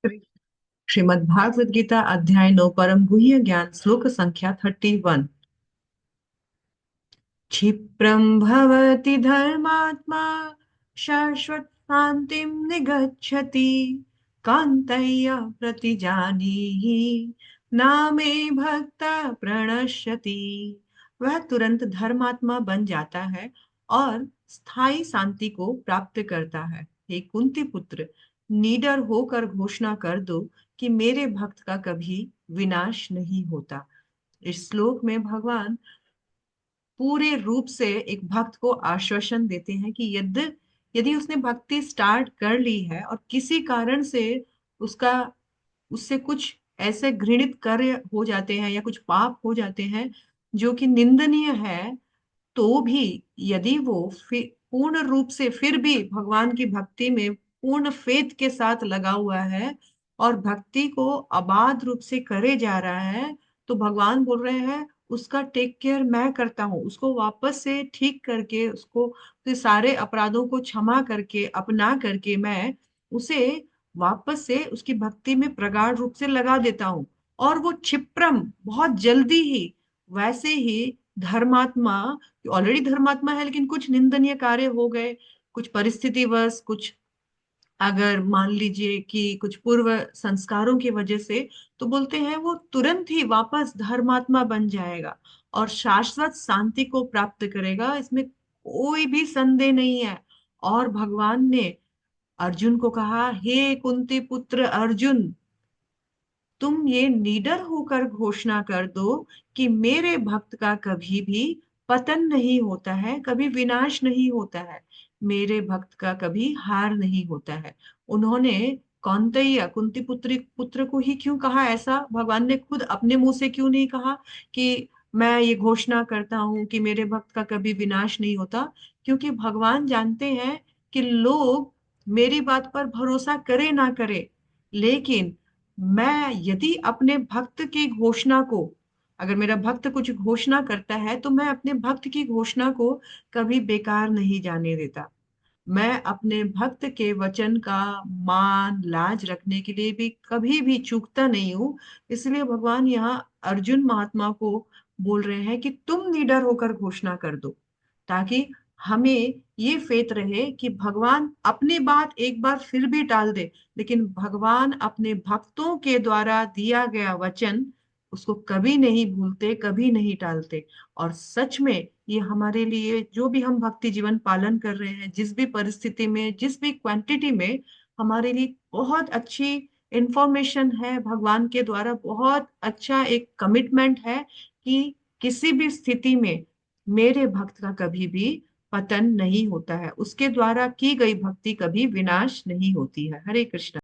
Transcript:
श्रीमद् भागवत गीता अध्याय 9 परम गुह्य ज्ञान श्लोक संख्या 31। क्षिप्रं भवति धर्मात्मा शाश्वत शांतिं निगच्छति कान्तय्य प्रतिजानीहि नामे भक्ता प्रणश्यति। वह तुरंत धर्मात्मा बन जाता है और स्थायी शांति को प्राप्त करता है। हे कुंती पुत्र, निडर होकर घोषणा कर दो कि मेरे भक्त का कभी विनाश नहीं होता। इस श्लोक में भगवान पूरे रूप से एक भक्त को आश्वासन देते हैं कि यदि यदि उसने भक्ति स्टार्ट कर ली है और किसी कारण से उसका उससे कुछ ऐसे घृणित कार्य हो जाते हैं या कुछ पाप हो जाते हैं जो कि निंदनीय है, तो भी यदि वो पूर्ण रूप से फिर भी भगवान की भक्ति में पूर्ण फेथ के साथ लगा हुआ है और भक्ति को अबाध रूप से करे जा रहा है, तो भगवान बोल रहे हैं उसका टेक केयर मैं करता हूँ। उसको वापस से ठीक करके, उसको उसके सारे अपराधों को क्षमा करके अपना करके मैं उसे वापस से उसकी भक्ति में प्रगाढ़ रूप से लगा देता हूँ। और वो क्षिप्रम बहुत जल्दी ही वैसे ही धर्मात्मा, ऑलरेडी धर्मात्मा है लेकिन कुछ निंदनीय कार्य हो गए, कुछ परिस्थितिवश, कुछ अगर मान लीजिए कि कुछ पूर्व संस्कारों की वजह से, तो बोलते हैं वो तुरंत ही वापस धर्मात्मा बन जाएगा और शाश्वत शांति को प्राप्त करेगा। इसमें कोई भी संदेह नहीं है। और भगवान ने अर्जुन को कहा, हे कुंती पुत्र अर्जुन, तुम ये निडर होकर घोषणा कर दो कि मेरे भक्त का कभी भी पतन नहीं होता है, कभी विनाश नहीं होता है, मेरे भक्त का कभी हार नहीं होता है। उन्होंने कौंतेय कुंती पुत्री पुत्र को ही क्यों कहा ऐसा? भगवान ने खुद अपने मुंह से क्यों नहीं कहा कि मैं ये घोषणा करता हूं कि मेरे भक्त का कभी विनाश नहीं होता? क्योंकि भगवान जानते हैं कि लोग मेरी बात पर भरोसा करे ना करे, लेकिन मैं यदि अपने भक्त की घोषणा को, अगर मेरा भक्त कुछ घोषणा करता है तो मैं अपने भक्त की घोषणा को कभी बेकार नहीं जाने देता। मैं अपने भक्त के वचन का मान लाज रखने के लिए भी कभी भी चूकता नहीं हूं। इसलिए भगवान यहाँ अर्जुन महात्मा को बोल रहे हैं कि तुम निडर होकर घोषणा कर दो, ताकि हमें ये फेथ रहे कि भगवान अपनी बात एक बार फिर भी टाल दे, लेकिन भगवान अपने भक्तों के द्वारा दिया गया वचन उसको कभी नहीं भूलते, कभी नहीं टालते। और सच में ये हमारे लिए जो भी हम भक्ति जीवन पालन कर रहे हैं, जिस भी परिस्थिति में, जिस भी क्वांटिटी में, हमारे लिए बहुत अच्छी इंफॉर्मेशन है। भगवान के द्वारा बहुत अच्छा एक कमिटमेंट है कि किसी भी स्थिति में मेरे भक्त का कभी भी पतन नहीं होता है, उसके द्वारा की गई भक्ति कभी विनाश नहीं होती है। हरे कृष्ण।